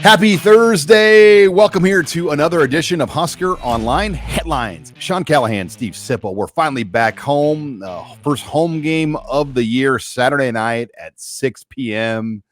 Happy Thursday. Welcome here to another edition of Husker Online Headlines. Sean Callahan, Steve Sipple. We're finally back home. First home game of the year, Saturday night at 6 p.m.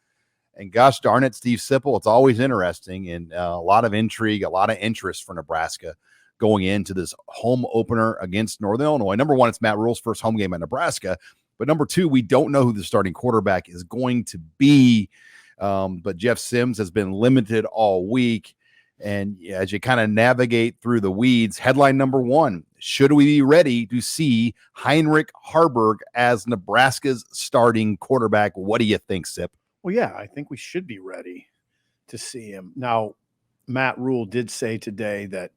And gosh darn it, Steve Sipple, it's always interesting and a lot of intrigue, a lot of interest for Nebraska going into this home opener against Northern Illinois. Number one, it's Matt Rule's first home game at Nebraska. But number two, we don't know who the starting quarterback is going to be. But Jeff Sims has been limited all week. And as you kind of navigate through the weeds, headline number one, should we be ready to see Heinrich Haarberg as Nebraska's starting quarterback? What do you think, Sip? Well, yeah, I think we should be ready to see him. Now, Matt Rule did say today that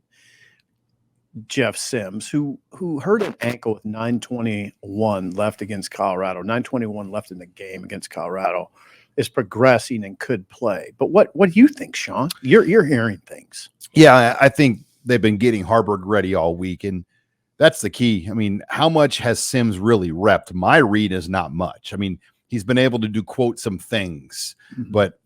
Jeff Sims, who hurt an ankle with 9:21 left against Colorado, 9:21 left in the game against Colorado, is progressing and could play. But what do you think, Sean? You're hearing things. Yeah, I think they've been getting Haarberg ready all week, and that's the key. I mean, how much has Sims really repped? My read is not much. I mean, he's been able to do, quote, some things, but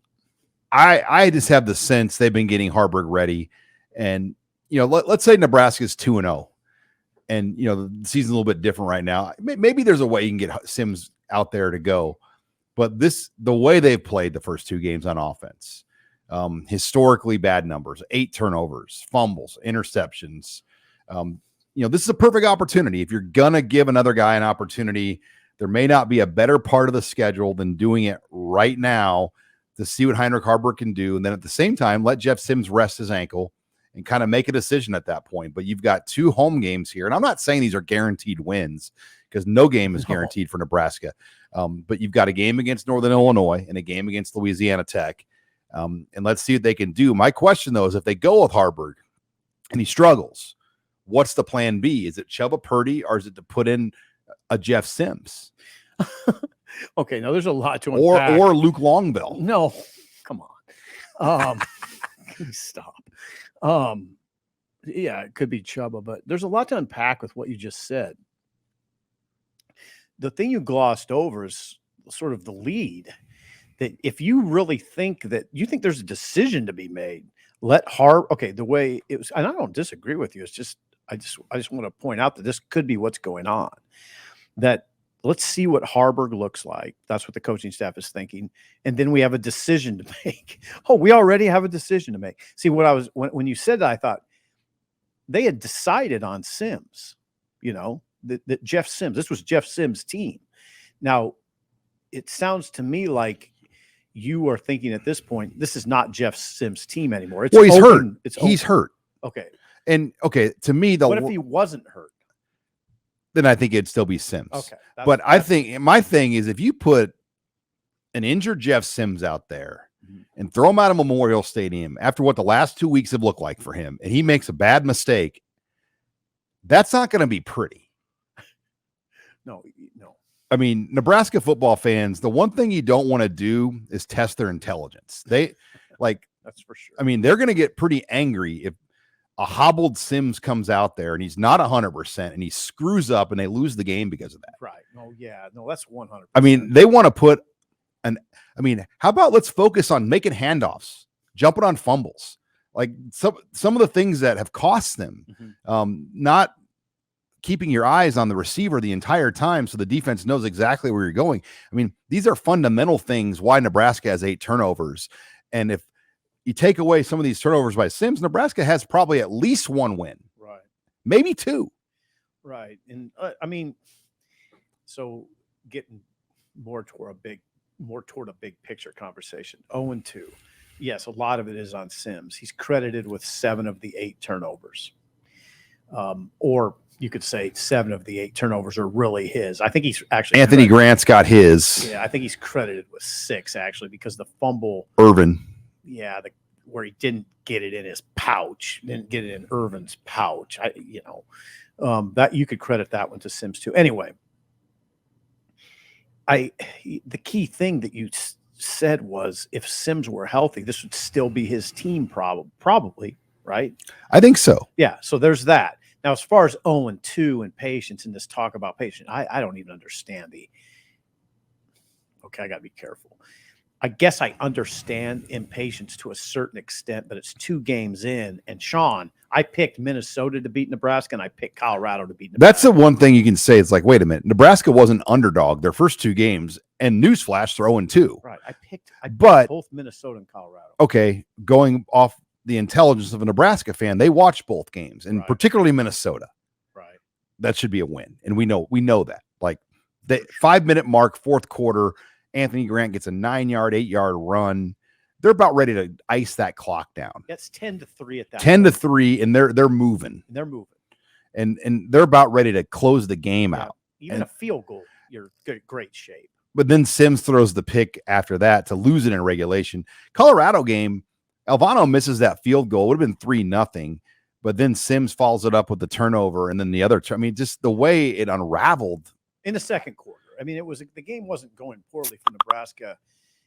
I just have the sense they've been getting Haarberg ready. And, you know, let's say Nebraska's 2-0, and, you know, the season's a little bit different right now. Maybe there's a way you can get Sims out there to go. But the way they've played the first two games on offense, historically bad numbers, 8 turnovers, fumbles, interceptions. You know, this is a perfect opportunity. If you're going to give another guy an opportunity, there may not be a better part of the schedule than doing it right now to see what Heinrich Haarberg can do. And then at the same time, let Jeff Sims rest his ankle and kind of make a decision at that point. But you've got 2 home games here. And I'm not saying these are guaranteed wins, because no game is guaranteed for Nebraska. But you've got a game against Northern Illinois and a game against Louisiana Tech. And let's see what they can do. My question, though, is if they go with Haarberg and he struggles, what's the plan B? Is it Chubba Purdy, or is it to put in a Jeff Sims? Okay, now there's a lot to unpack. Or Luke Longbill. No, come on. Stop. Yeah, it could be Chubba, but there's a lot to unpack with what you just said. The thing you glossed over is sort of the lead, that if you really think that you think there's a decision to be made, the way it was, and I don't disagree with you. It's just, I just want to point out that this could be what's going on, that let's see what Haarberg looks like. That's what the coaching staff is thinking. And then we have a decision to make. Oh, we already have a decision to make. See, when you said that, I thought they had decided on Sims, you know, that Jeff Sims, this was Jeff Sims' team. Now, it sounds to me like you are thinking at this point, this is not Jeff Sims' team anymore. Well, he's hurt. He's hurt. Okay. And, okay, to me, what if he wasn't hurt? Then I think it'd still be Sims. Okay. But I think my thing is, if you put an injured Jeff Sims out there and throw him out of Memorial Stadium after what the last 2 weeks have looked like for him, and he makes a bad mistake, that's not going to be pretty. No. I mean, Nebraska football fans, the one thing you don't want to do is test their intelligence. That's for sure. I mean, they're going to get pretty angry if a hobbled Sims comes out there and he's not 100% and he screws up and they lose the game because of that. Right. Oh, yeah. No, that's 100%. I mean, they want to put how about let's focus on making handoffs, jumping on fumbles, like some of the things that have cost them, not keeping your eyes on the receiver the entire time so the defense knows exactly where you're going. I mean, these are fundamental things why Nebraska has 8 turnovers. And if you take away some of these turnovers by Sims, Nebraska has probably at least 1 win. Right. Maybe 2. Right. And I mean, so getting more toward a big picture conversation. 0-2. Yes, a lot of it is on Sims. He's credited with 7 of the 8 turnovers. Or you could say 7 of the 8 turnovers are really his. I think he's actually Anthony Grant's got his. Yeah, I think he's credited with 6 actually, because the fumble. Irvin. Yeah, where he didn't get it in his pouch, didn't get it in Irvin's pouch. That you could credit that one to Sims too. Anyway, the key thing that you said was if Sims were healthy, this would still be his team probably, right? I think so. Yeah, so there's that. Now, as far as 0-2 and patience and this talk about patience, I don't even understand okay, I got to be careful. I guess I understand impatience to a certain extent, but it's 2 games in. And Sean, I picked Minnesota to beat Nebraska, and I picked Colorado to beat Nebraska. That's the one thing you can say. It's like, wait a minute, Nebraska was an underdog their first 2 games, and newsflash, they're 0-2. Right. I picked both Minnesota and Colorado. Okay, going off the intelligence of a Nebraska fan, they watched both games, and particularly Minnesota. Right. That should be a win, and we know that. Like the 5-minute mark, fourth quarter, Anthony Grant gets a 9-yard, 8-yard run. They're about ready to ice that clock down. That's 10-3 at that 10-3, and they're moving. And they're about ready to close the game out. Even a field goal, you're great shape. But then Sims throws the pick after that to lose it in regulation. Colorado game, Alvano misses that field goal. It would have been 3-0, but then Sims follows it up with the turnover, and then the other. I mean, just the way it unraveled in the second quarter. I mean, the game wasn't going poorly for Nebraska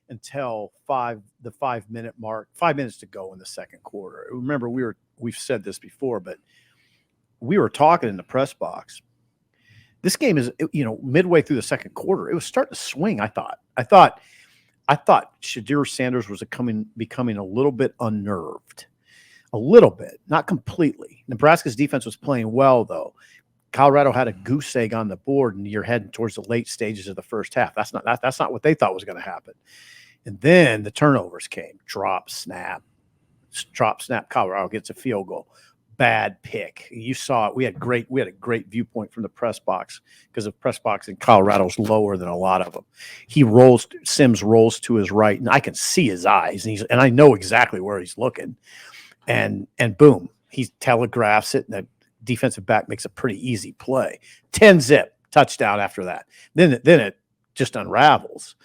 until the 5-minute mark, 5 minutes to go in the second quarter. Remember, we've said this before, but we were talking in the press box. This game is, midway through the second quarter, it was starting to swing. I thought Shadir Sanders was becoming a little bit unnerved, a little bit, not completely. Nebraska's defense was playing well, though. Colorado had a goose egg on the board, and you're heading towards the late stages of the first half. That's not what they thought was going to happen. And then the turnovers came. Drop, snap. Colorado gets a field goal. Bad pick. You saw it. We had a great viewpoint from the press box because the press box in Colorado's lower than a lot of them. Sims rolls to his right, and I can see his eyes, and I know exactly where he's looking. And boom, he telegraphs it, and the defensive back makes a pretty easy play. 10-zip touchdown after that. Then it just unravels.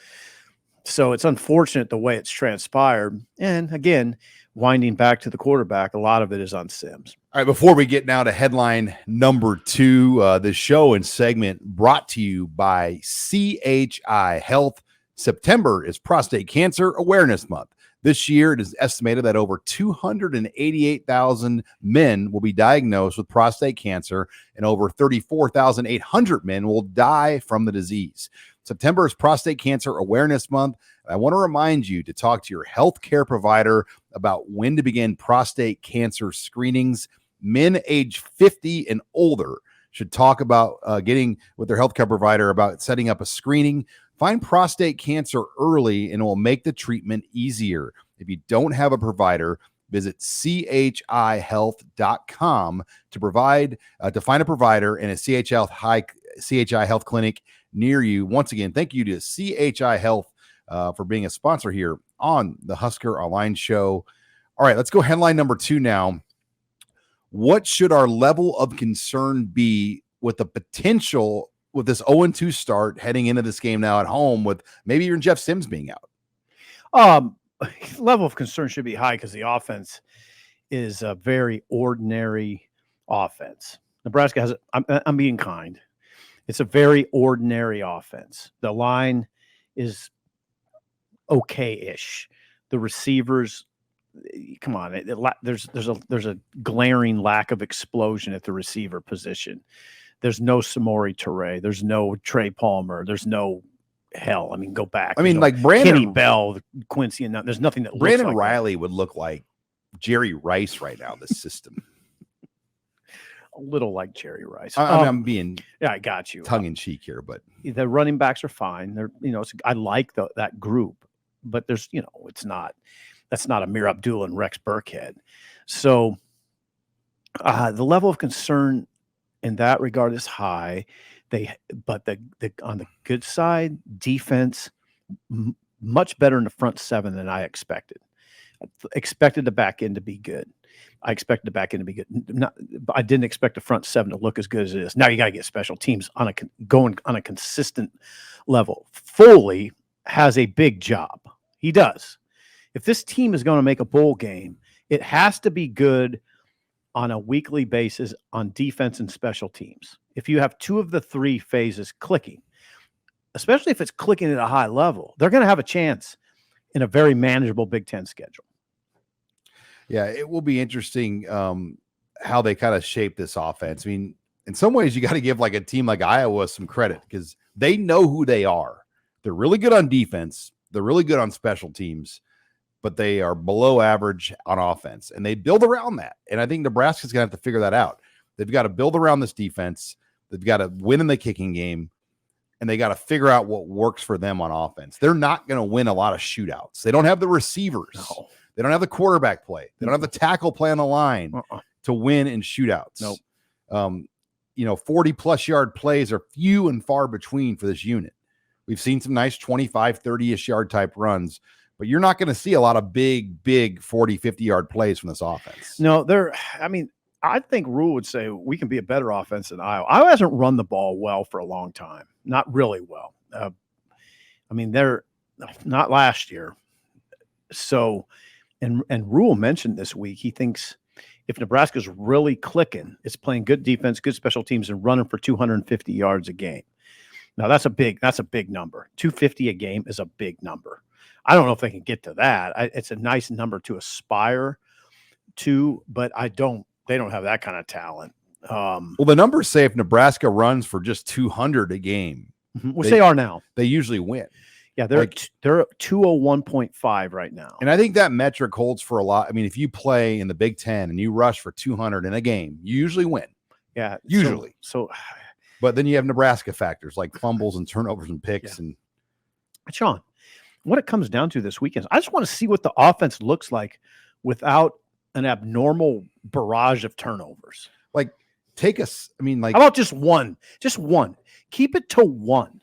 So it's unfortunate the way it's transpired. And again, winding back to the quarterback, a lot of it is on Sims. All right, before we get now to headline number 2, the show and segment brought to you by CHI Health. September is Prostate Cancer Awareness Month. This year, it is estimated that over 288,000 men will be diagnosed with prostate cancer, and over 34,800 men will die from the disease. September is Prostate Cancer Awareness Month. I want to remind you to talk to your healthcare provider about when to begin prostate cancer screenings. Men age 50 and older should talk about getting with their healthcare provider about setting up a screening. Find prostate cancer early, and it will make the treatment easier. If you don't have a provider, visit chihealth.com to find a provider in a CHI Health clinic near you. Once again, thank you to CHI Health for being a sponsor here on the Husker Online show. All right, let's go headline number 2 now. What should our level of concern be with the potential with this 0-2 start heading into this game now at home with maybe even Jeff Sims being out? Level of concern should be high because the offense is a very ordinary offense. Nebraska has, I'm being kind. It's a very ordinary offense. The line is okay-ish. The receivers, come on, there's a glaring lack of explosion at the receiver position. There's no Samori Toure. There's no Trey Palmer. There's no hell. I mean, go back. I mean, like Brandon Kenny Bell, Quincy, and there's nothing that Brandon looks like Riley that. would look like Jerry Rice right now in this system. A little like Jerry Rice. I'm being I got you. Tongue in cheek here, but the running backs are fine. They're I like that group, but there's that's not Amir Abdullah and Rex Burkhead. So the level of concern in that regard is high. But on the good side, defense much better in the front 7 than I expected. I expected the back end to be good. I didn't expect the front 7 to look as good as it is. Now you got to get special teams going on a consistent level. Foley has a big job. He does. If this team is going to make a bowl game, it has to be good on a weekly basis on defense and special teams. If you have 2 of the 3 phases clicking, especially if it's clicking at a high level, they're going to have a chance in a very manageable Big Ten schedule. Yeah, it will be interesting how they kind of shape this offense. I mean, in some ways, you got to give like a team like Iowa some credit because they know who they are. They're really good on defense, They're really good on special teams, but they are below average on offense, and they build around that. And I think Nebraska's going to have to figure that out. They've got to build around this defense. They've got to win in the kicking game, and they got to figure out what works for them on offense. They're not going to win a lot of shootouts. They don't have the receivers. No. They don't have the quarterback play. They don't have the tackle play on the line to win in shootouts. Nope. 40-plus yard plays are few and far between for this unit. We've seen some nice 25, 30-ish yard type runs, but you're not going to see a lot of big 40, 50-yard plays from this offense. No, I think Rule would say we can be a better offense than Iowa. Iowa hasn't run the ball well for a long time. Not really well. They're not last year. So, and Rule mentioned this week, he thinks if Nebraska's really clicking, it's playing good defense, good special teams, and running for 250 yards a game. Now that's a big number. 250 a game is a big number. I don't know if they can get to that. It's a nice number to aspire to, but they don't have that kind of talent. Well, the numbers say if Nebraska runs for just 200 a game, which they are now, they usually win. Yeah, they're at 201.5 right now. And I think that metric holds for a lot. I mean, if you play in the Big Ten and you rush for 200 in a game, you usually win. Yeah, usually. But then you have Nebraska factors like fumbles and turnovers and picks. Yeah. And Sean, what it comes down to this weekend, I just want to see what the offense looks like without an abnormal barrage of turnovers. Like, how about just one? Just one. Keep it to one.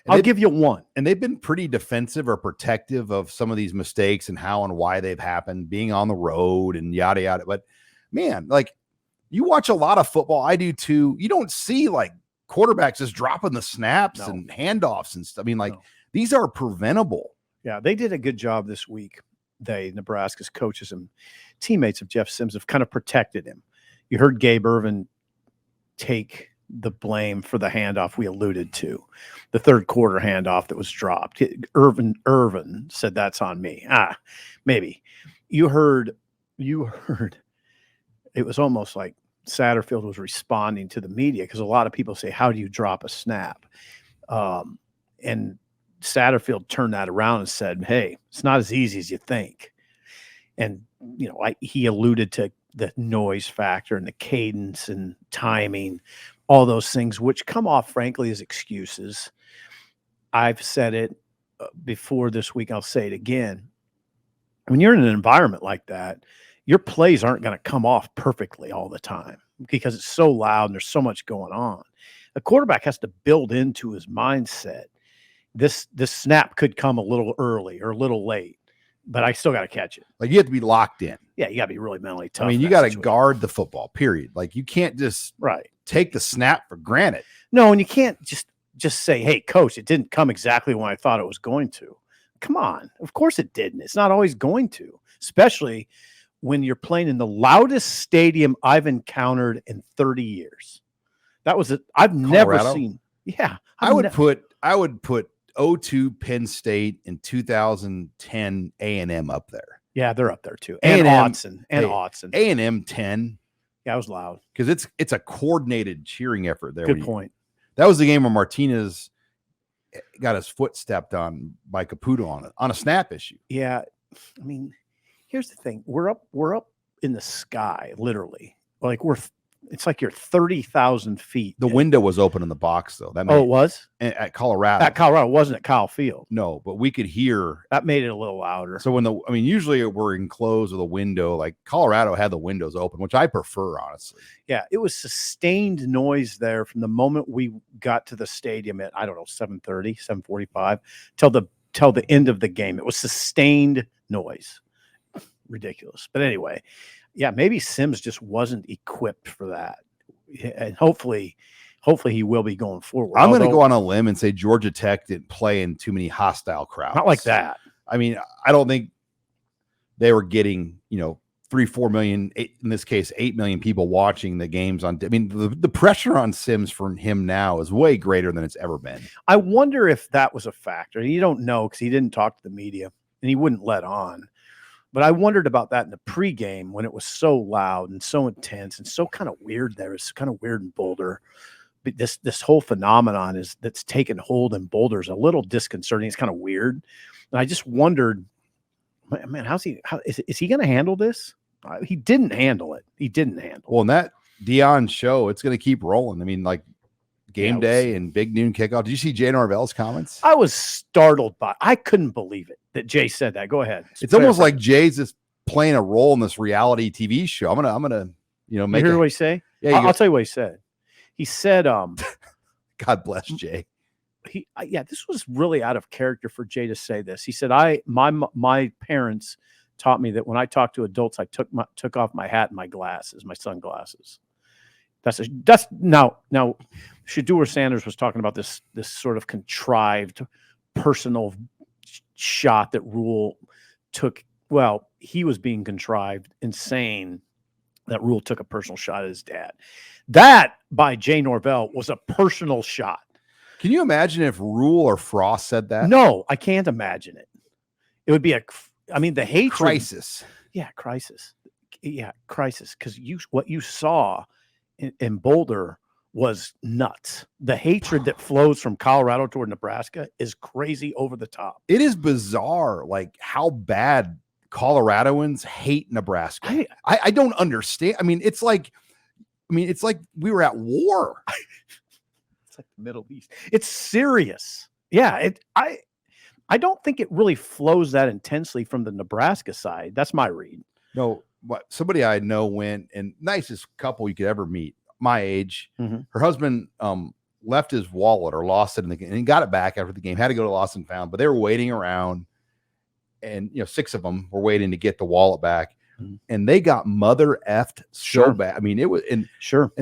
I'll give you one. And they've been pretty defensive or protective of some of these mistakes and how and why they've happened, being on the road and yada, yada. But, man, you watch a lot of football. I do, too. You don't see, quarterbacks just dropping the snaps and handoffs and stuff. These are preventable. Yeah, they did a good job this week. Nebraska's coaches and teammates of Jeff Sims have kind of protected him. You heard Gabe Ervin take the blame for the handoff we alluded to, the third quarter handoff that was dropped. Ervin said that's on me. Maybe. You heard it was almost like Satterfield was responding to the media because a lot of people say, how do you drop a snap? And Satterfield turned that around and said, hey, it's not as easy as you think. And, he alluded to the noise factor and the cadence and timing, all those things, which come off, frankly, as excuses. I've said it before this week. I'll say it again. When you're in an environment like that, your plays aren't going to come off perfectly all the time because it's so loud and there's so much going on. A quarterback has to build into his mindset. This snap could come a little early or a little late, but I still got to catch it. You have to be locked in. Yeah, you got to be really mentally tough. You got to guard the football, period. You can't just take the snap for granted. No, and you can't just say, hey, coach, it didn't come exactly when I thought it was going to. Come on. Of course it didn't. It's not always going to, especially when you're playing in the loudest stadium I've encountered in 30 years. That was I've never seen. Yeah. I would put 02 Penn State in 2010 A&M up there. Yeah, they're up there too. And Autzen. A&M 10. Yeah, it was loud. Because it's a coordinated cheering effort there. Good point. That was the game where Martinez got his foot stepped on by Caputo on a snap issue. Yeah. Here's the thing. We're up in the sky, literally. It's like you're 30,000 feet. The window was open in the box, though. It was? At Colorado. At Colorado. It wasn't at Kyle Field. No, but we could hear. That made it a little louder. So usually we're enclosed with a window. Colorado had the windows open, which I prefer, honestly. Yeah, it was sustained noise there from the moment we got to the stadium at, 7:30, 7:45, till the end of the game. It was sustained noise. Ridiculous. But anyway, yeah, maybe Sims just wasn't equipped for that. And hopefully he will be going forward. I'm going to go on a limb and say Georgia Tech didn't play in too many hostile crowds. Not like that. I don't think they were getting, 3-4 million, in this case, 8 million people watching the games the pressure on Sims from him now is way greater than it's ever been. I wonder if that was a factor. You don't know because he didn't talk to the media and he wouldn't let on. But I wondered about that in the pregame when it was so loud and so intense and so kind of weird there. It's kind of weird in Boulder. but this whole phenomenon that's taken hold in Boulder is a little disconcerting. It's kind of weird. And I just wondered, man, is he going to handle this? He didn't handle it. Well, in that Dion show, it's going to keep rolling. I mean, like game day and big noon kickoff. Did you see Jay Norvell's comments? I was startled I couldn't believe it that Jay said that. Go ahead. It's almost like Jay's just playing a role in this reality TV show. I'm gonna, make. You hear what he say? Yeah, I'll tell you what he said. He said, God bless Jay. This was really out of character for Jay to say this. He said, my parents taught me that when I talk to adults, I took off my hat and my sunglasses. That's now Shedeur Sanders was talking about this sort of contrived personal shot that Rule took. Well, he was being contrived, insane that Rule took a personal shot at his dad. That by Jay Norvell was a personal shot. Can you imagine if Rule or Frost said that? No, I can't imagine it. It would be the hatred. Crisis. Yeah, crisis. Yeah, crisis. Because what you saw in Boulder was nuts. The hatred that flows from Colorado toward Nebraska is crazy over the top. It is bizarre, like how bad Coloradoans hate Nebraska. I don't understand. It's like we were at war. It's like the Middle East. It's serious. Yeah. I don't think it really flows that intensely from the Nebraska side. That's my read. No, somebody I know went, and nicest couple you could ever meet, my age. Mm-hmm. Her husband left his wallet or lost it in the game, and he got it back after the game. Had to go to Lost and Found, but they were waiting around, and 6 of them were waiting to get the wallet back, and they got mother effed so bad. It was and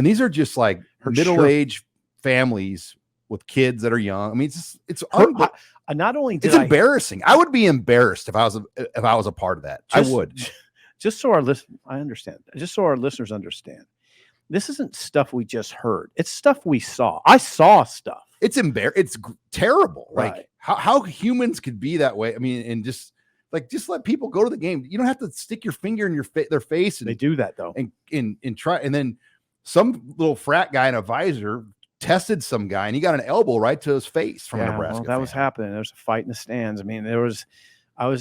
these are just like middle-aged families with kids that are young. it's not only it's embarrassing. I would be embarrassed if I was a part of that. I would. Just so our listeners understand, this isn't stuff we just heard. It's stuff we saw. I saw stuff. It's It's terrible. Right. Like how humans could be that way. And just let people go to the game. You don't have to stick your finger in their face. And they do that though. And try. And then some little frat guy in a visor tested some guy, and he got an elbow right to his face from a Nebraska. Well, that was happening. There was a fight in the stands. I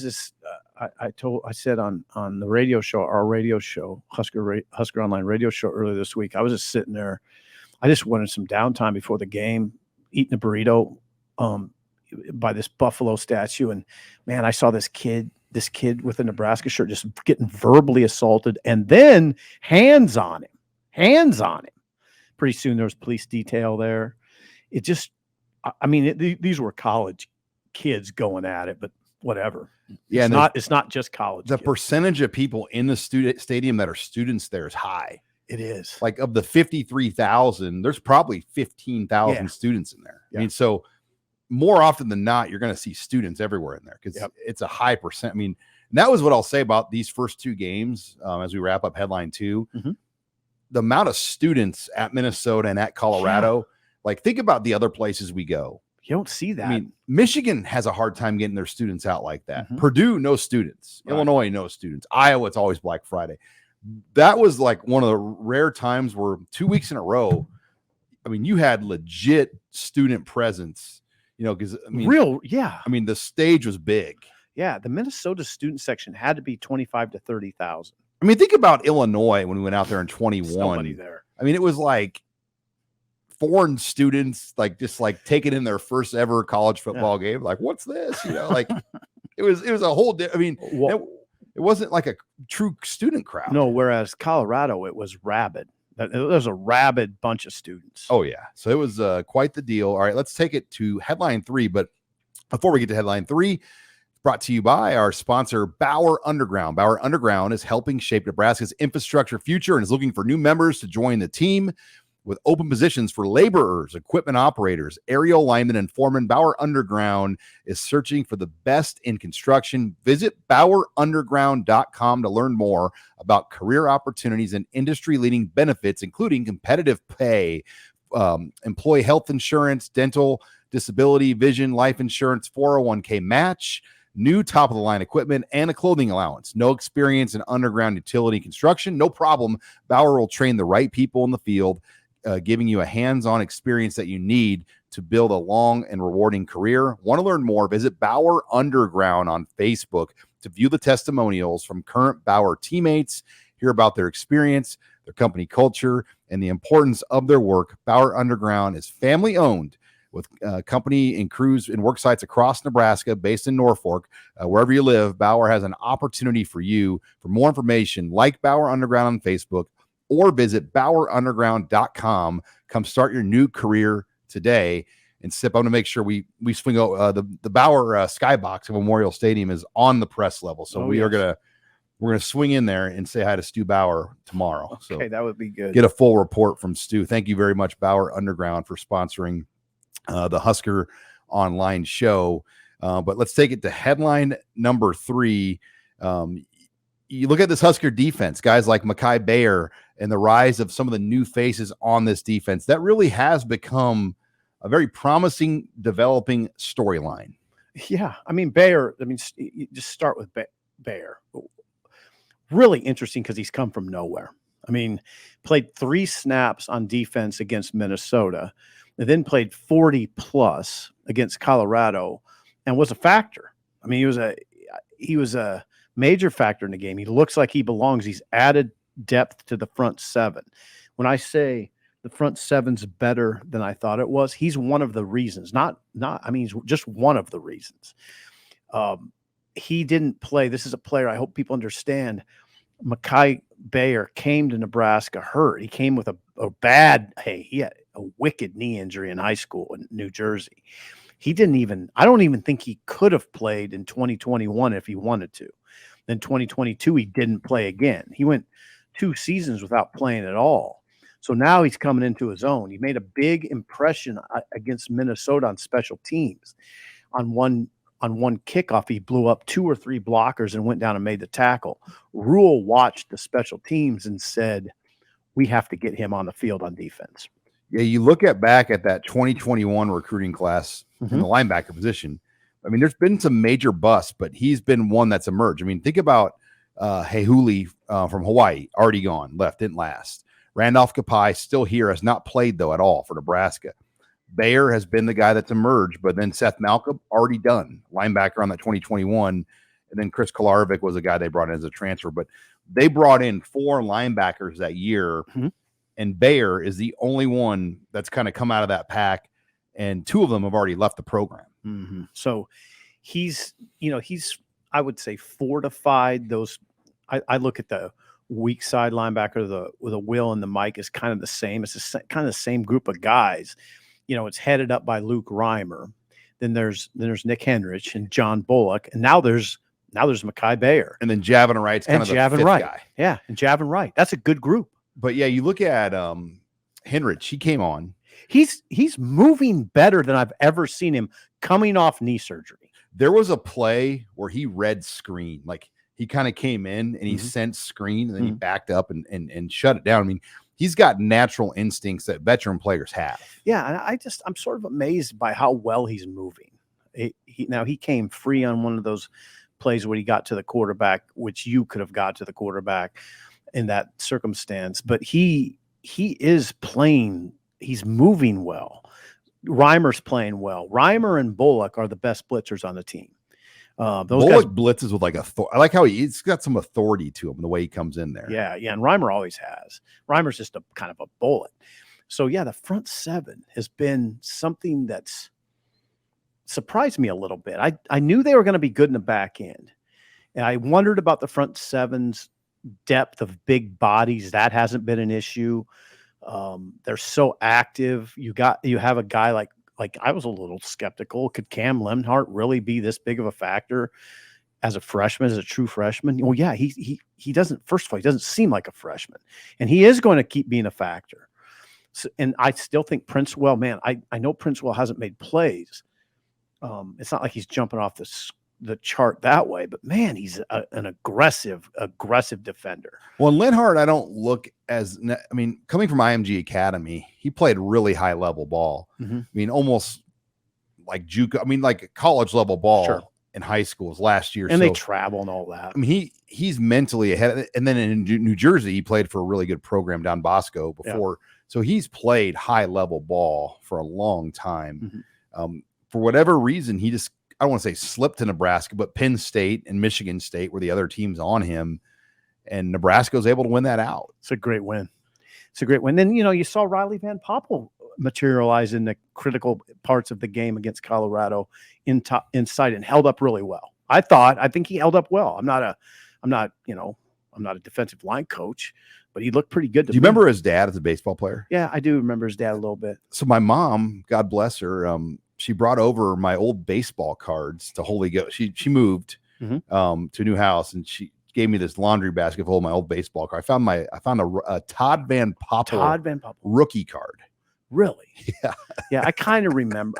said on the radio show, our radio show, HuskerOnline radio show earlier this week, I was just sitting there. I just wanted some downtime before the game, eating a burrito by this Buffalo statue. And man, I saw this kid with a Nebraska shirt just getting verbally assaulted, and then hands on him. Pretty soon there was police detail there. It just, these were college kids going at it, but whatever. Yeah, it's not just college. The percentage of people in the stadium that are students there is high. It is. Like of the 53,000, there's probably 15,000 students in there. Yeah. So more often than not, you're going to see students everywhere in there because it's a high percent. And that was what I'll say about these first 2 games as we wrap up headline 2. Mm-hmm. The amount of students at Minnesota and at Colorado, think about the other places we go. You don't see that. Michigan has a hard time getting their students out like that. Mm-hmm. Purdue, no students. Right. Illinois, no students. Iowa, it's always Black Friday. That was like one of the rare times where 2 weeks in a row, you had legit student presence, because the stage was big. Yeah. The Minnesota student section had to be 25 to 30,000. Think about Illinois when we went out there in 21. Nobody there. It was like foreign students, just taking in their first ever college football game. Like, what's this? It was a whole. It wasn't like a true student crowd. No, whereas Colorado, it was rabid. There was a rabid bunch of students. Oh yeah, so it was quite the deal. All right, let's take it to headline 3. But before we get to headline 3. Brought to you by our sponsor, Bauer Underground. Bauer Underground is helping shape Nebraska's infrastructure future and is looking for new members to join the team. With open positions for laborers, equipment operators, aerial linemen, and foremen, Bauer Underground is searching for the best in construction. Visit BauerUnderground.com to learn more about career opportunities and industry-leading benefits, including competitive pay, employee health insurance, dental, disability, vision, life insurance, 401k match, new top-of-the-line equipment, and a clothing allowance. No experience in underground utility construction? No problem. Bauer will train the right people in the field giving you a hands-on experience that you need to build a long and rewarding career. Want to learn more? Visit Bauer Underground on Facebook to view the testimonials from current Bauer teammates, hear about their experience, their company culture, and the importance of their work. Bauer Underground is family-owned with company and crews and work sites across Nebraska, based in Norfolk. Wherever you live, Bauer has an opportunity for you. For more information, like Bauer Underground on Facebook or visit BauerUnderground.com. Come start your new career today. And Sip, I'm going to make sure we swing out the Bauer skybox of Memorial Stadium is on the press level. So we're going to swing in there and say hi to Stu Bauer tomorrow. Okay, so that would be good. Get a full report from Stu. Thank you very much, Bauer Underground, for sponsoring the Husker Online show. But let's take it to headline number 3. You look at this Husker defense, guys like Mekhi Bayer and the rise of some of the new faces on this defense. That really has become a very promising, developing storyline. Yeah. I mean, Bayer, you just start with Bayer. Really interesting because he's come from nowhere. I mean, played 3 snaps on defense against Minnesota, and then played 40 plus against Colorado and was a factor. I mean, he was a major factor in the game. He looks like he belongs. He's added depth to the front 7. When I say the front 7's better than I thought it was, he's one of the reasons. He's just one of the reasons. He didn't play. This is a player I hope people understand. Mekhi Bayer came to Nebraska hurt. He came with he had a wicked knee injury in high school in New Jersey. I don't even think he could have played in 2021 if he wanted to. Then 2022, he didn't play again. He went 2 seasons without playing at all. So now he's coming into his own. He made a big impression against Minnesota on special teams. On one kickoff, he blew up 2 or 3 blockers and went down and made the tackle. Rule watched the special teams and said, we have to get him on the field on defense. Yeah, you look back at that 2021 recruiting class in the linebacker position. I mean, there's been some major busts, but he's been one that's emerged. I mean, think about Hehuli from Hawaii, already gone, left, didn't last. Randolph Kapai still here, has not played, though, at all for Nebraska. Bayer has been the guy that's emerged, but then Seth Malcolm, already done, linebacker on that 2021. And then Chris Kolarovic was a guy they brought in as a transfer. But they brought in 4 linebackers that year, and Bayer is the only one that's kind of come out of that pack, and 2 of them have already left the program. So he's, I would say, fortified those. I look at the weak side linebacker, with a Will and the Mike is kind of the same. It's kind of the same group of guys. It's headed up by Luke Reimer. Then there's Nick Henrich and John Bullock, and now there's Mekhi Bayer, and then Javin Wright's kind of the 5th guy. Yeah, and Javin Wright. That's a good group. But yeah, you look at Henrich. He came on. He's moving better than I've ever seen him coming off knee surgery. There was a play where he read screen, like he kind of came in and he sensed screen, and then he backed up and shut it down. I mean, he's got natural instincts that veteran players have. Yeah, and I'm sort of amazed by how well he's moving. He came free on one of those plays when he got to the quarterback, which you could have got to the quarterback in that circumstance. But he is playing. He's moving well. Reimer's playing well. Reimer and Bullock are the best blitzers on the team. Those Bullock guys blitzes with I like how he's got some authority to him, the way he comes in there. Yeah, and Reimer always has. Reimer's just a kind of a bullet. So yeah, the front 7 has been something that's surprised me a little bit. I knew they were going to be good in the back end, and I wondered about the front 7's depth of big bodies. That hasn't been an issue. They're so active. You have a guy like I was a little skeptical. Could Cam Lemhart really be this big of a factor as a freshman, as a true freshman? Well, yeah, he doesn't. First of all, he doesn't seem like a freshman, and he is going to keep being a factor. So, and I still think Princewell, man, I know Princewell hasn't made plays. It's not like he's jumping off the chart that way, but man, he's an aggressive defender. Well, in Lenhart, I don't look as, coming from IMG Academy, he played really high level ball. Almost like JUCO, like college level ball in high schools last year. And they travel and all that. He's mentally ahead. And then in New Jersey, he played for a really good program, Don Bosco, before So he's played high level ball for a long time. Mm-hmm. For whatever reason, he just, I don't want to say slipped to Nebraska, but Penn State and Michigan State were the other teams on him. And Nebraska was able to win that out. It's a great win. It's a great win. Then, you saw Riley Van Poppel materialize in the critical parts of the game against Colorado inside and held up really well. I think he held up well. I'm not a defensive line coach, but he looked pretty good. Do you remember his dad as a baseball player? Yeah, I do remember his dad a little bit. So my mom, God bless her, she brought over my old baseball cards to Holy Ghost. She moved to a new house, and she gave me this laundry basket full of my old baseball card. I found a Todd Van Poppel rookie card. Really? Yeah. Yeah, I kind of remember.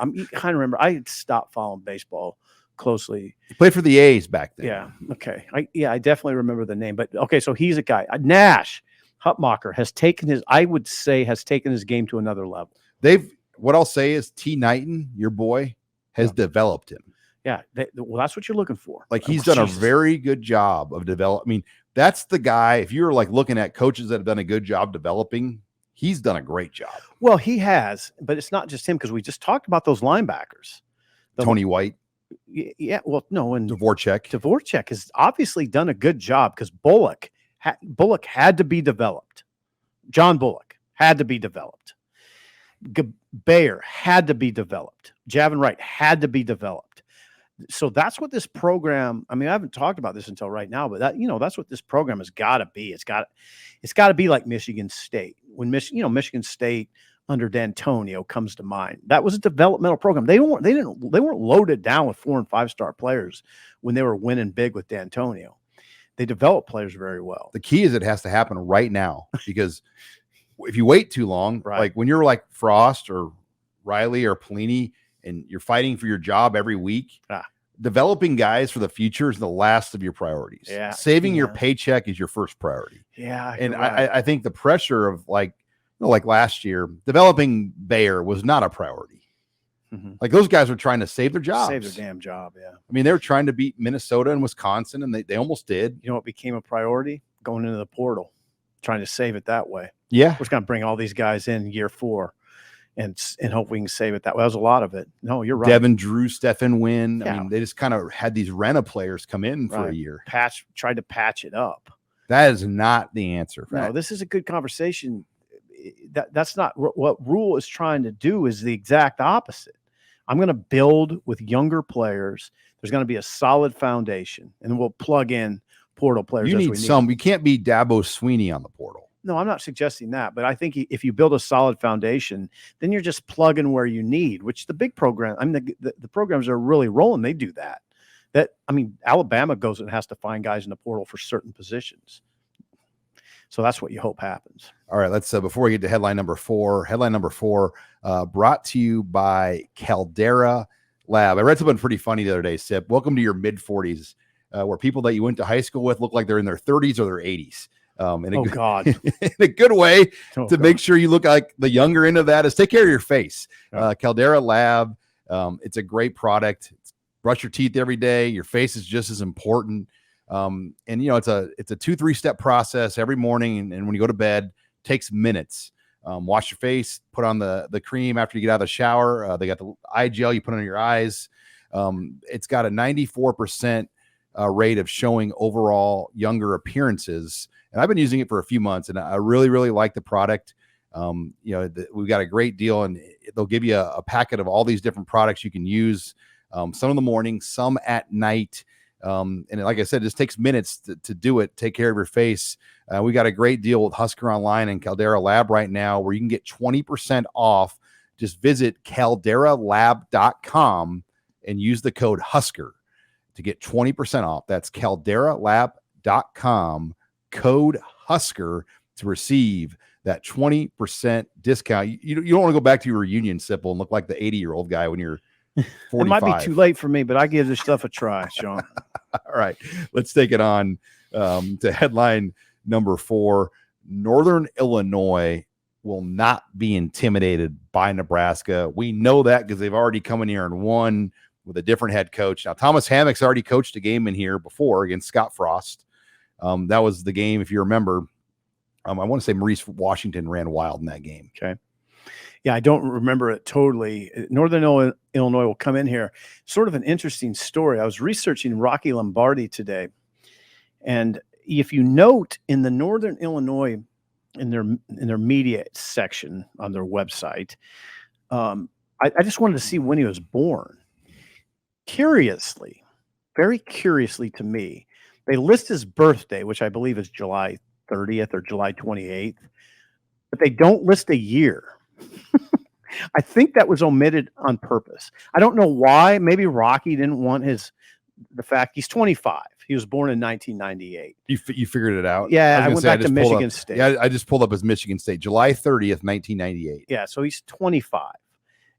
I had stopped following baseball closely. He played for the A's back then. Yeah. Okay. I definitely remember the name. But okay, so he's a guy. Nash Hutmacher has taken his game to another level. What I'll say is T. Knighton, your boy, has developed him. Yeah. Well, that's what you're looking for. Like he's done a very good job of developing. I mean, that's the guy. If you're like looking at coaches that have done a good job developing, he's done a great job. Well, he has, but it's not just him, because we just talked about those linebackers. Tony White. Yeah. Well, no, and Dvorak has obviously done a good job, because Bullock had to be developed. John Bullock had to be developed. Bayer had to be developed. Javin Wright had to be developed. So that's what this program, I mean, I haven't talked about this until right now, but that's what this program has got to be. It's got to be like Michigan State. When Michigan State under D'Antonio comes to mind, that was a developmental program. They weren't loaded down with 4 and 5 star players when they were winning big with D'Antonio. They developed players very well. The key is it has to happen right now, because if you wait too long, like when you're like Frost or Riley or Pelini, and you're fighting for your job every week, developing guys for the future is the last of your priorities. Yeah. Saving your paycheck is your first priority. Yeah. And I think the pressure of like last year, developing Bayer was not a priority. Mm-hmm. Like those guys were trying to save their jobs. Save their damn job, yeah. I mean, they were trying to beat Minnesota and Wisconsin, and they almost did. You know what became a priority? Going into the portal, trying to save it that way. Yeah. We're just going to bring all these guys in year 4. And hope we can save it that way. That was a lot of it. No, you're right. Devin Drew, Stefan Wynn. Yeah. I mean, they just kind of had these Rena players come in for a year. Tried to patch it up. That is not the answer. No, this is a good conversation. That's not what Rule is trying to do. Is the exact opposite. I'm going to build with younger players. There's going to be a solid foundation, and then we'll plug in portal players. You need some. You can't be Dabo Sweeney on the portal. No, I'm not suggesting that, but I think if you build a solid foundation, then you're just plugging where you need, which the big program, I mean, the programs are really rolling. They do that. Alabama goes and has to find guys in the portal for certain positions. So that's what you hope happens. All right, let's, before we get to headline number four, brought to you by Caldera Lab. I read something pretty funny the other day, Sip. Welcome to your mid-40s, where people that you went to high school with look like they're in their 30s or their 80s. God. In a good way to make sure you look like the younger end of that is take care of your face. Caldera Lab. It's a great product. Brush your teeth every day. Your face is just as important. And it's a 2-3 step process every morning. And when you go to bed, it takes minutes. Wash your face, put on the cream after you get out of the shower. They got the eye gel you put on your eyes. It's got a 94% rate of showing overall younger appearances. And I've been using it for a few months, and I really, really like the product. We've got a great deal, and they'll give you a packet of all these different products you can use, some in the morning, some at night. And like I said, it just takes minutes to do it. Take care of your face. We got a great deal with HuskerOnline and Caldera Lab right now where you can get 20% off. Just visit calderalab.com and use the code Husker to get 20% off. That's calderalab.com, code Husker, to receive that 20% discount. You don't want to go back to your reunion, Sipple, and look like the 80-year-old guy when you're 45. It might be too late for me, but I give this stuff a try, Sean. All right, let's take it on to headline number 4. Northern Illinois will not be intimidated by Nebraska. We know that because they've already come in here and won with a different head coach. Now, Thomas Hammock's already coached a game in here before against Scott Frost. That was the game, if you remember, I want to say Maurice Washington ran wild in that game. Okay. Yeah, I don't remember it totally. Northern Illinois will come in here. Sort of an interesting story. I was researching Rocky Lombardi today, and if you note in the Northern Illinois in their media section on their website, I just wanted to see when he was born. Curiously, very curiously to me, they list his birthday, which I believe is July 30th or July 28th, but they don't list a year. I think that was omitted on purpose. I don't know why. Maybe Rocky didn't want the fact he's 25. He was born in 1998. You figured it out? Yeah, I went back to Michigan State. Yeah, I just pulled up his Michigan State, July 30th, 1998. Yeah, so he's 25.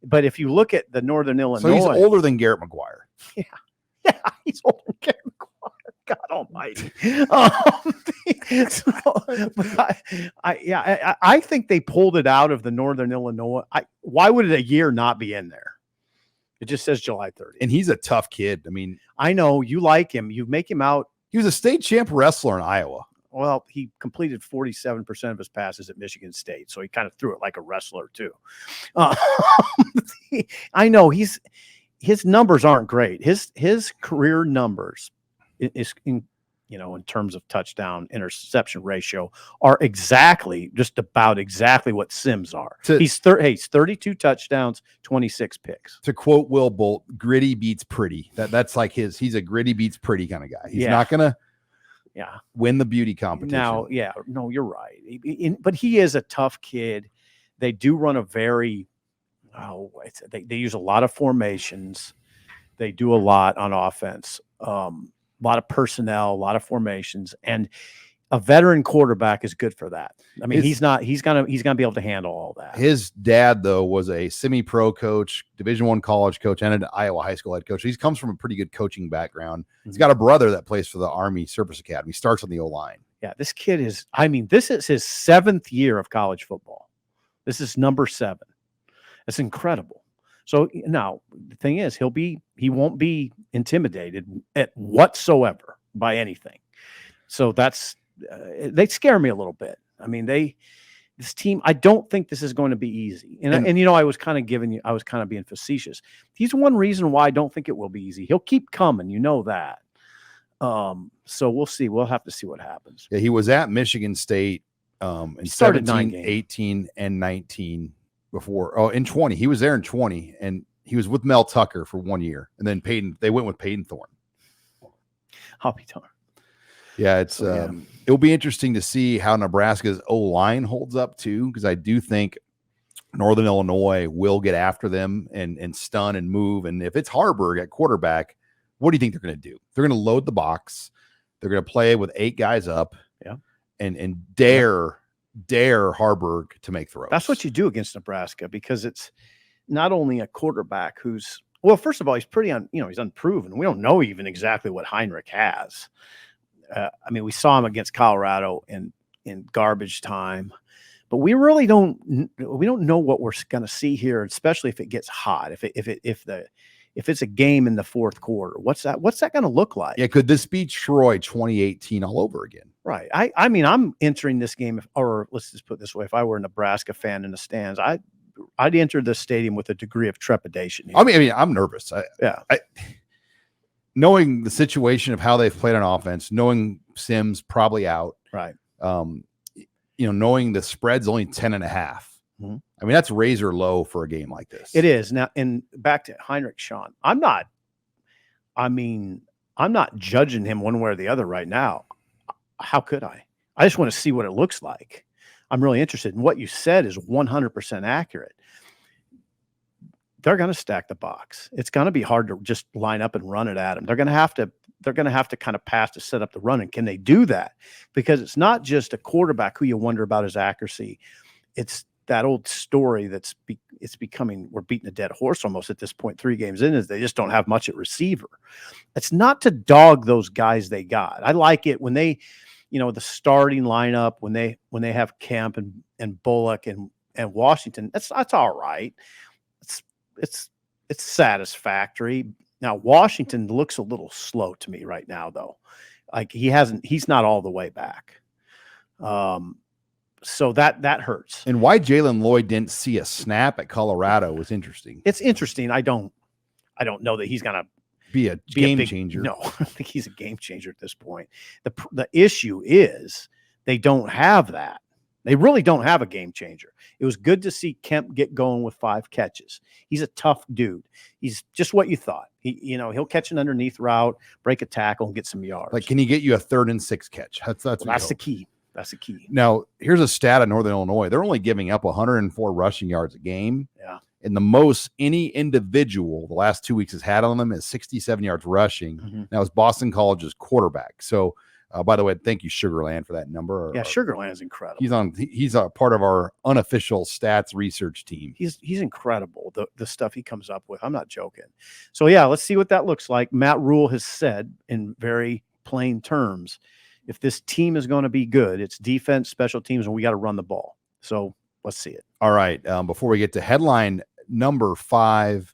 But if you look at the Northern Illinois, so he's older than Garrett McGuire. Yeah, he's older than Garrett McGuire. God Almighty. I think they pulled it out of the Northern Illinois. Why would a year not be in there? It just says July 30th. And he's a tough kid. I mean, I know you like him. You make him out. He was a state champ wrestler in Iowa. Well, he completed 47% of his passes at Michigan State, so he kind of threw it like a wrestler too. I know his numbers aren't great. His career numbers is in terms of touchdown interception ratio are just about exactly what Sims are. He's 32 touchdowns, 26 picks. To quote Will Bolt, gritty beats pretty. That's like he's a gritty beats pretty kind of guy. He's not gonna win the beauty competition. Now, no, you're right. But he is a tough kid. They do run a very they use a lot of formations. They do a lot on offense. A lot of personnel, a lot of formations, and a veteran quarterback is good for that. I mean, he's gonna be able to handle all that. His dad, though, was a semi-pro coach, Division I college coach, and an Iowa high school head coach. He comes from a pretty good coaching background. Mm-hmm. He's got a brother that plays for the Army Service Academy. He starts on the O-line. Yeah, this kid is. I mean, this is his 7th year of college football. This is number 7. That's incredible. So now the thing is, he won't be intimidated whatsoever by anything. So they scare me a little bit. I mean, this team, I don't think this is going to be easy. And I was kind of being facetious. He's one reason why I don't think it will be easy. He'll keep coming, that. So we'll see. We'll have to see what happens. Yeah, he was at Michigan State in 17, 18, and 19. In 20, he was there in 20, and he was with Mel Tucker for 1 year, and then they went with Peyton Thorne. I'll be darned. Yeah, it'll be interesting to see how Nebraska's O-line holds up too, because I do think Northern Illinois will get after them and stun and move. And if it's Haarberg at quarterback, what do you think they're going to do? They're going to load the box. They're going to play with 8 guys up, and dare Haarberg to make throws. That's what you do against Nebraska, because it's not only a quarterback who's, well, first of all, he's he's unproven. We don't know even exactly what Heinrich has. I mean, we saw him against Colorado in garbage time, but we really don't know what we're going to see here, especially if it gets hot. If it's a game in the fourth quarter, what's that going to look like? Yeah, could this be Troy 2018 all over again? Right. I mean, I'm entering this game, or let's just put it this way: if I were a Nebraska fan in the stands, I'd enter the stadium with a degree of trepidation. I mean, I'm nervous. Knowing the situation of how they've played on offense, knowing Sims probably out, right? Knowing the spread's only 10.5. Mm-hmm. I mean, that's razor low for a game like this. It is. Now, and back to Heinrich, Sean, I'm not judging him one way or the other right now. How could I? I just want to see what it looks like. I'm really interested. And what you said is 100% accurate. They're going to stack the box. It's going to be hard to just line up and run it at them. They're going to have to kind of pass to set up the run. And can they do that? Because it's not just a quarterback who you wonder about his accuracy. It's that old story it's becoming, we're beating a dead horse almost at this point, 3 games in, is they just don't have much at receiver. It's not to dog those guys they got. I like it when they, the starting lineup, when they have Kemp and Bullock and Washington, that's all right. It's satisfactory. Now, Washington looks a little slow to me right now, though. Like he's not all the way back. So that hurts. And why Jalen Lloyd didn't see a snap at Colorado was interesting. It's interesting. I don't know that he's going to be a game changer. No, I don't think he's a game changer at this point. The issue is they don't have that. They really don't have a game changer. It was good to see Kemp get going with 5 catches. He's a tough dude. He's just what you thought. He'll catch an underneath route, break a tackle, and get some yards. Like, can he get you a 3rd and 6 catch? That's the key. That's the key. Now, here's a stat of Northern Illinois. They're only giving up 104 rushing yards a game. Yeah. And the most any individual the last 2 weeks has had on them is 67 yards rushing. Mm-hmm. Now, it's Boston College's quarterback. So, by the way, thank you, Sugarland, for that number. Sugarland is incredible. He's a part of our unofficial stats research team. He's incredible, the stuff he comes up with. I'm not joking. So, yeah, let's see what that looks like. Matt Rule has said in very plain terms, if this team is going to be good, it's defense, special teams, and we got to run the ball. So let's see it. All right. Before we get to headline number 5,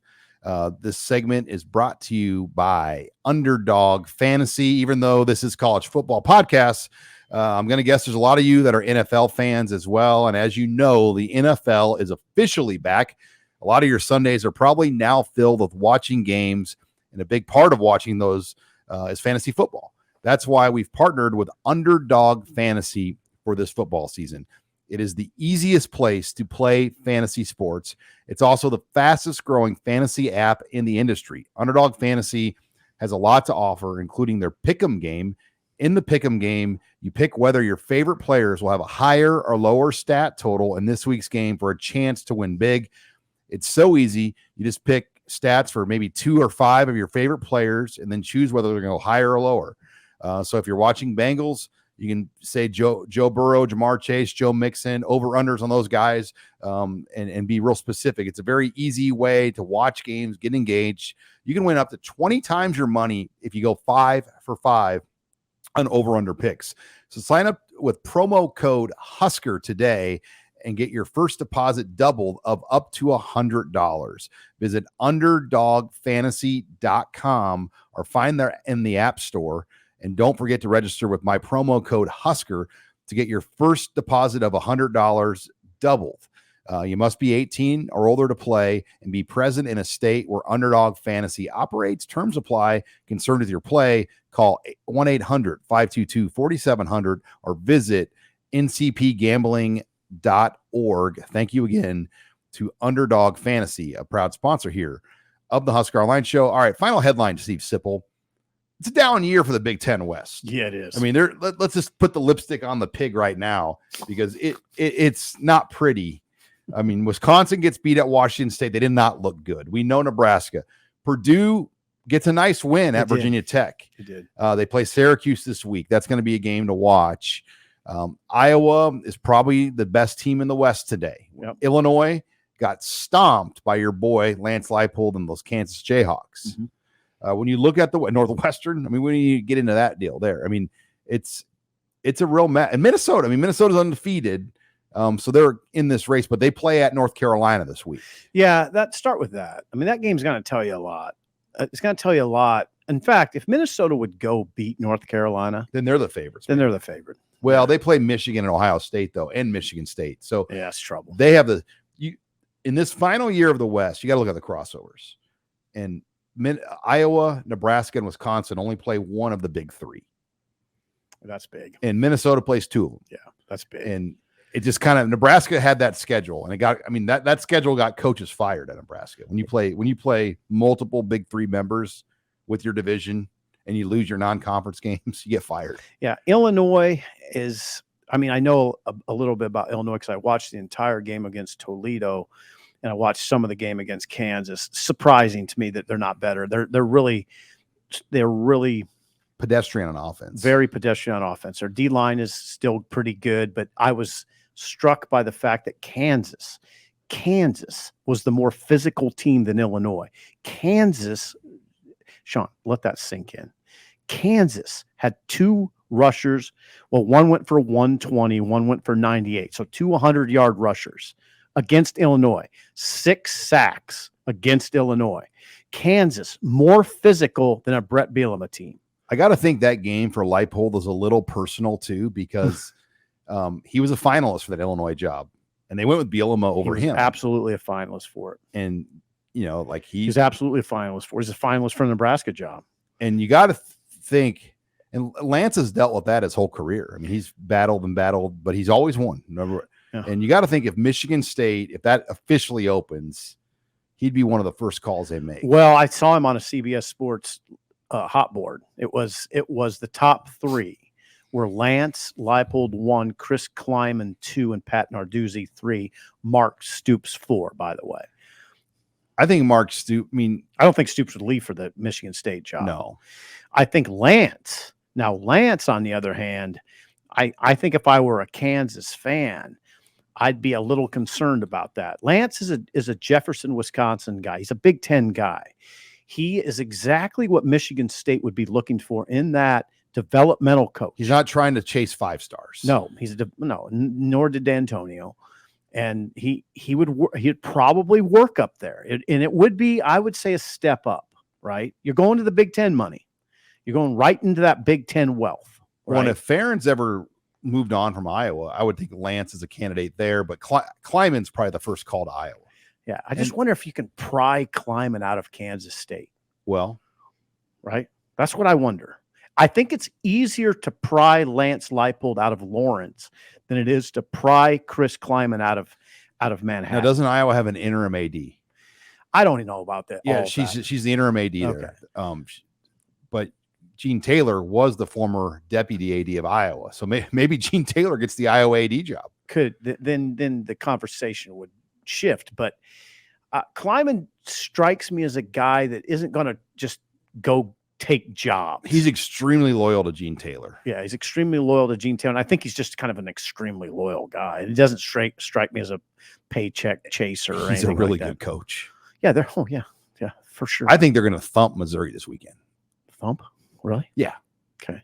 this segment is brought to you by Underdog Fantasy. Even though this is college football podcast, I'm going to guess there's a lot of you that are NFL fans as well. And as you know, the NFL is officially back. A lot of your Sundays are probably now filled with watching games, and a big part of watching those is fantasy football. That's why we've partnered with Underdog Fantasy for this football season. It is the easiest place to play fantasy sports. It's also the fastest growing fantasy app in the industry. Underdog Fantasy has a lot to offer, including their Pick'em game. In the Pick'em game, you pick whether your favorite players will have a higher or lower stat total in this week's game for a chance to win big. It's so easy. You just pick stats for maybe 2 or 5 of your favorite players and then choose whether they're going to go higher or lower. So if you're watching Bengals, you can say Joe Burrow, Jamar Chase, Joe Mixon, over-unders on those guys, and be real specific. It's a very easy way to watch games, get engaged. You can win up to 20 times your money if you go 5 for 5 on over-under picks. So sign up with promo code Husker today and get your first deposit doubled of up to $100. Visit UnderdogFantasy.com or find them in the App Store. And don't forget to register with my promo code Husker to get your first deposit of $100 doubled. You must be 18 or older to play and be present in a state where Underdog Fantasy operates. Terms apply. Concerned with your play, call 1-800-522-4700 or visit ncpgambling.org. Thank you again to Underdog Fantasy, a proud sponsor here of the Husker Online Show. All right, final headline, Steve Sipple. It's a down year for the Big Ten West. Yeah, it is. I mean, let's just put the lipstick on the pig right now because it's not pretty. I mean, Wisconsin gets beat at Washington State. They did not look good. We know Nebraska. Purdue gets a nice win at Virginia Tech. It did. They play Syracuse this week. That's going to be a game to watch. Iowa is probably the best team in the West today. Yep. Illinois got stomped by your boy Lance Leipold and those Kansas Jayhawks. Mm-hmm. When you look at the Northwestern, I mean, when you get into that deal there, I mean, it's a real match. And Minnesota, I mean, Minnesota's undefeated. So they're in this race, but they play at North Carolina this week. Yeah, start with that. I mean, that game's going to tell you a lot. It's going to tell you a lot. In fact, if Minnesota would go beat North Carolina, then they're the favorites. Then they're the favorite. Well, they play Michigan and Ohio State, though, and Michigan State. So yeah, it's trouble. They have in this final year of the West, you got to look at the crossovers. And Iowa, Nebraska, and Wisconsin only play one of the big 3. That's big. And Minnesota plays 2 of them. Yeah, that's big. And it just kind of Nebraska had that schedule, and that schedule got coaches fired at Nebraska. When you play multiple big 3 members with your division and you lose your non-conference games, you get fired. Yeah, Illinois is. I mean, I know a little bit about Illinois because I watched the entire game against Toledo. And I watched some of the game against Kansas. Surprising to me that they're not better. They're really pedestrian on offense. Very pedestrian on offense. Their D line is still pretty good, but I was struck by the fact that Kansas was the more physical team than Illinois. Kansas, Sean, let that sink in. Kansas had 2 rushers. Well, one went for 120, one went for 98. So 2 100-yard rushers against Illinois, 6 sacks against Illinois. Kansas, more physical than a Brett Bielema team. I got to think that game for Leipold is a little personal too, because He was a finalist for that Illinois job, and they went with Bielema over him. Absolutely a finalist for it. And, like he's absolutely a finalist for it. He's a finalist for the Nebraska job. And you got to think, and Lance has dealt with that his whole career. I mean, he's battled and battled, but he's always won. Remember? Yeah. And you got to think if Michigan State, if that officially opens, he'd be one of the first calls they make. Well, I saw him on a CBS Sports hot board. It was the top three were Lance Leipold 1, Chris Kleiman 2, and Pat Narduzzi 3. Mark Stoops 4, by the way. I think Mark Stoops, I don't think Stoops would leave for the Michigan State job. No. I think Lance, on the other hand, I think if I were a Kansas fan, I'd be a little concerned about that. Lance is a Jefferson, Wisconsin guy. He's a Big Ten guy. He is exactly what Michigan State would be looking for in that developmental coach. He's not trying to chase 5 stars. No, nor did D'Antonio. And he'd probably work up there. And it would be, I would say, a step up, right? You're going to the Big Ten money. You're going right into that Big Ten wealth. Right? Well, if Farron's ever moved on from Iowa, I would think Lance is a candidate there, but Kleiman's probably the first call to Iowa. Yeah, I just wonder if you can pry Kleiman out of Kansas State. Well, right? That's what I wonder. I think it's easier to pry Lance Leipold out of Lawrence than it is to pry Chris Kleiman out of Manhattan. Now, doesn't Iowa have an interim AD? I don't even know about that. Yeah, she's the interim AD there. But Gene Taylor was the former deputy AD of Iowa, so maybe Gene Taylor gets the Iowa AD job. Then the conversation would shift. But Kleiman strikes me as a guy that isn't going to just go take jobs. He's extremely loyal to Gene Taylor. Yeah, he's extremely loyal to Gene Taylor. And I think he's just kind of an extremely loyal guy. He doesn't strike me as a paycheck chaser. Or he's a really like good coach. Yeah, yeah, for sure. I think they're going to thump Missouri this weekend. Thump? Really? Yeah. Okay.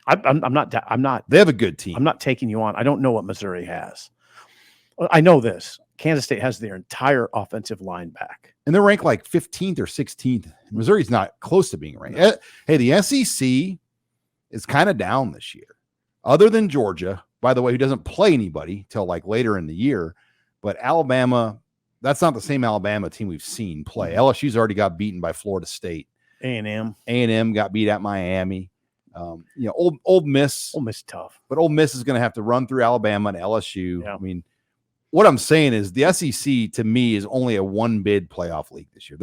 I'm not. They have a good team. I'm not taking you on. I don't know what Missouri has. I know this. Kansas State has their entire offensive line back. And they're ranked like 15th or 16th. Missouri's not close to being ranked. Hey, the SEC is kind of down this year. Other than Georgia, by the way, who doesn't play anybody till like later in the year. But Alabama, that's not the same Alabama team we've seen play. LSU's already got beaten by Florida State. A&M got beat at Miami. Old Miss. Ole Miss tough. But Ole Miss is going to have to run through Alabama and LSU. Yeah. I mean, what I'm saying is the SEC to me is only a 1-bid playoff league this year.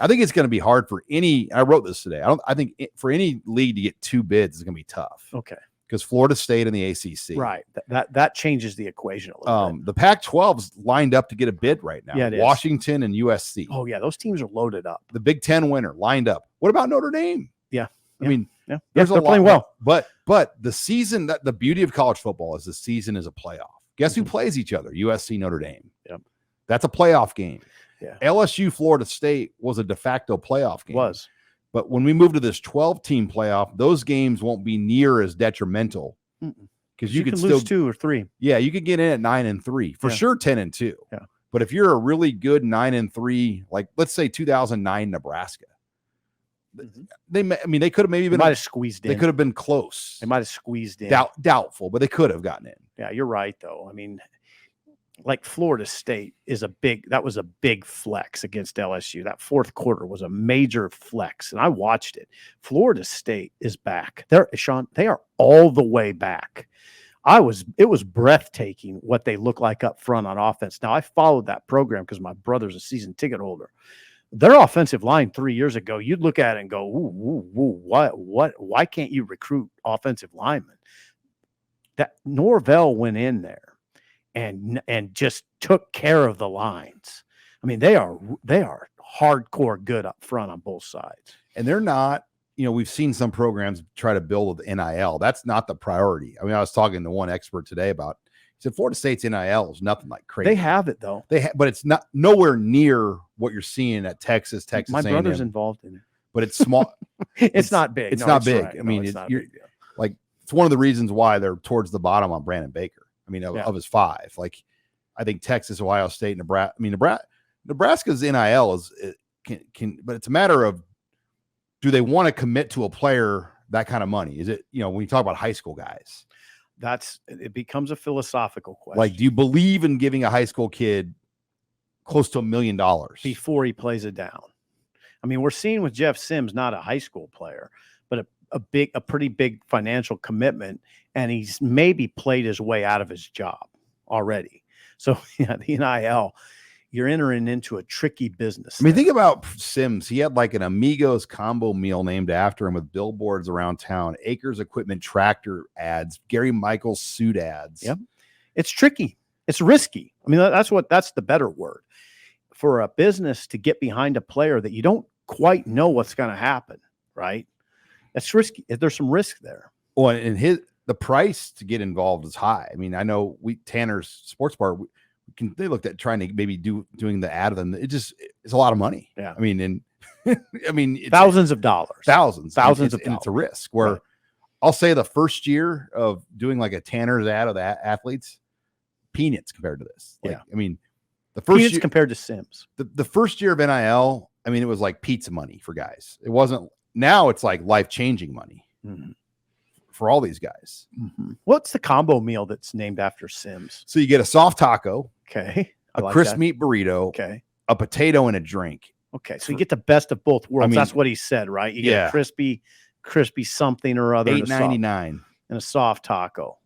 I think it's going to be hard for I wrote this today. I think for any league to get 2 bids is going to be tough. Okay. Because Florida State and the ACC. Right. That changes the equation a little bit. The Pac-12's lined up to get a bid right now. Yeah, Washington and USC. Oh, yeah. Those teams are loaded up. The Big Ten winner lined up. What about Notre Dame? Yeah. I mean, they're playing well. But the season, the beauty of college football is the season is a playoff. Guess who plays each other? USC, Notre Dame. Yep. That's a playoff game. Yeah. LSU, Florida State was a de facto playoff game. Was. But when we move to this 12-team playoff, those games won't be near as detrimental because you could still lose 2 or 3. Yeah, you could get in at 9-3 for sure, 10-2. Yeah. But if you're a really good 9-3, like let's say 2009 Nebraska, they could have maybe been. They might have squeezed in. They could have been close. They might have squeezed in. Doubtful, but they could have gotten in. Yeah, you're right though. I mean, like Florida State that was a big flex against LSU. That fourth quarter was a major flex, and I watched it. Florida State is back. They are all the way back. It was breathtaking what they look like up front on offense. Now I followed that program because my brother's a season ticket holder. Their offensive line 3 years ago, you'd look at it and go, why can't you recruit offensive linemen? That Norvell went in there and just took care of the lines. I mean, they are hardcore good up front on both sides. And they're not, we've seen some programs try to build with NIL. That's not the priority. I mean, I was talking to one expert today about, he said Florida State's NIL is nothing like crazy. They have it though. But it's not nowhere near what you're seeing at Texas. My brother's involved in it, but it's small. it's not big. It's not big. Right. I mean, it's not big. Like it's one of the reasons why they're towards the bottom on Brandon Baker. I mean, of his 5. Like, I think Texas, Ohio State, Nebraska. I mean, Nebraska's NIL can, but it's a matter of do they want to commit to a player that kind of money? Is it when you talk about high school guys? it becomes a philosophical question. Like, do you believe in giving a high school kid close to $1 million before he plays it down? I mean, we're seeing with Jeff Sims, not a high school player, but a pretty big financial commitment, and he's maybe played his way out of his job already. So yeah, the NIL, you're entering into a tricky business. I mean, think about Sims. He had like an Amigos combo meal named after him with billboards around town, Acres Equipment tractor ads, Gary Michaels suit ads. Yep. It's tricky. It's risky. I mean, that's the better word for a business to get behind a player that you don't quite know what's going to happen, right? That's risky. There's some risk there. Well, and the price to get involved is high. I mean, I know Tanner's Sports Bar, they looked at trying to maybe doing the ad of them. It's a lot of money. Yeah. I mean, thousands of dollars. Thousands of dollars. And it's a risk where right. I'll say the first year of doing like a Tanner's ad of the athletes, peanuts compared to this. Like, yeah. I mean, the first peanuts year, compared to Sims. The first year of NIL, I mean, it was like pizza money for guys. It wasn't. Now it's like life-changing money for all these guys. What's the combo meal that's named after Sims? So you get a soft taco, okay, a crisp meat burrito, okay, a potato, and a drink. Okay, so you get the best of both worlds. I mean, that's what he said, right? You get a crispy something or other, $8.99, and a soft taco.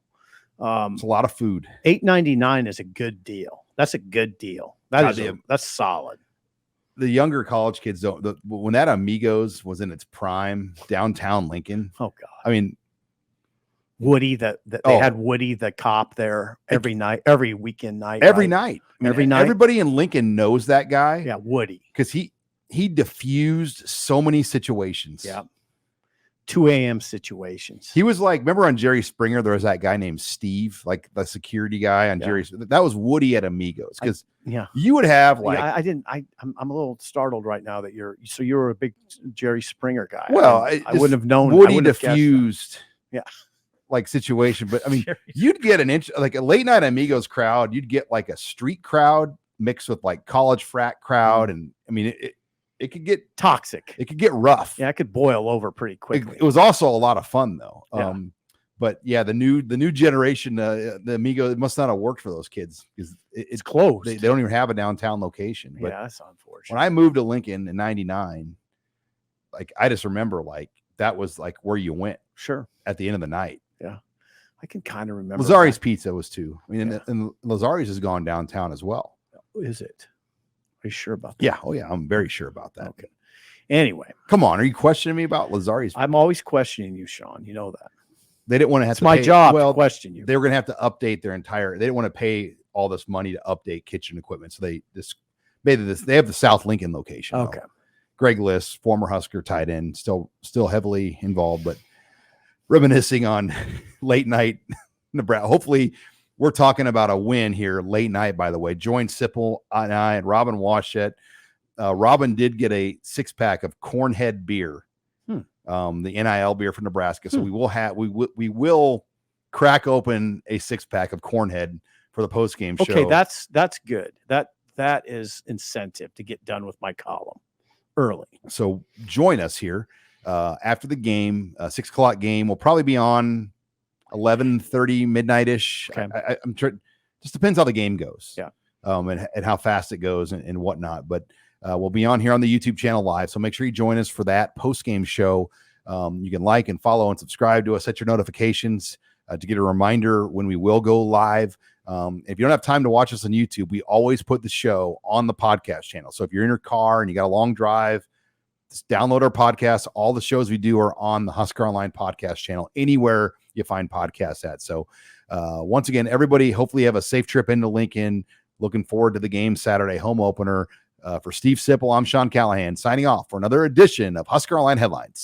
It's a lot of food. $8.99 is a good deal. That's a good deal. That's solid. The younger college kids don't. When that Amigos was in its prime, downtown Lincoln. Oh God! I mean, Woody. They had Woody the cop there every night, every weekend night, every night. I mean, every night. Everybody in Lincoln knows that guy. Yeah, Woody, because he diffused so many situations. Yeah. 2 a.m. situations. He was like, remember on Jerry Springer, there was that guy named Steve, like the security guy on Jerry. That was Woody at Amigos. Because you would have like, I'm a little startled right now that you're a big Jerry Springer guy. Well, I wouldn't have known. Woody diffused, like situation. But I mean, Jerry. You'd get like a late night Amigos crowd. You'd get like a street crowd mixed with like college frat crowd, and I mean it could get toxic. It could get rough. Yeah, it could boil over pretty quickly. It was also a lot of fun though. Yeah. But yeah, the new generation, the Amigo, it must not have worked for those kids because it's closed. They don't even have a downtown location. But yeah, that's unfortunate. When I moved to Lincoln in '99, like I just remember like that was like where you went. Sure. At the end of the night. Yeah. I can kind of remember. Lazari's Pizza was too. I mean, and Lazari's has gone downtown as well. Is it? Are you sure about that? Yeah. Oh, yeah. I'm very sure about that. Okay. Anyway. Come on. Are you questioning me about Lazari's? I'm always questioning you, Sean. You know that. They didn't want to have to my job to question you. They were going to have to update their entire. They didn't want to pay all this money to update kitchen equipment. So they have the South Lincoln location. Okay. Though. Greg Liss, former Husker tight end, still heavily involved, but reminiscing on late night Nebraska. Hopefully we're talking about a win here late night, by the way. Join Sipple and I and Robin Washett. Robin did get a 6-pack of Cornhead beer, the NIL beer from Nebraska. So we will crack open a 6-pack of Cornhead for the post-game show. Okay, that's good. That is incentive to get done with my column early. So join us here after the game, 6 o'clock game. We'll probably be on 11:30 midnight-ish. Okay. I'm trying. Just depends how the game goes. Yeah. And how fast it goes and whatnot. But we'll be on here on the YouTube channel live. So make sure you join us for that post-game show. You can like and follow and subscribe to us, set your notifications to get a reminder when we will go live. If you don't have time to watch us on YouTube, we always put the show on the podcast channel. So if you're in your car and you got a long drive, just download our podcast. All the shows we do are on the HuskerOnline podcast channel, anywhere you find podcasts at. So once again, everybody, hopefully you have a safe trip into Lincoln. Looking forward to the game Saturday, home opener. For Steve Sipple, I'm Sean Callahan, signing off for another edition of HuskerOnline Headlines.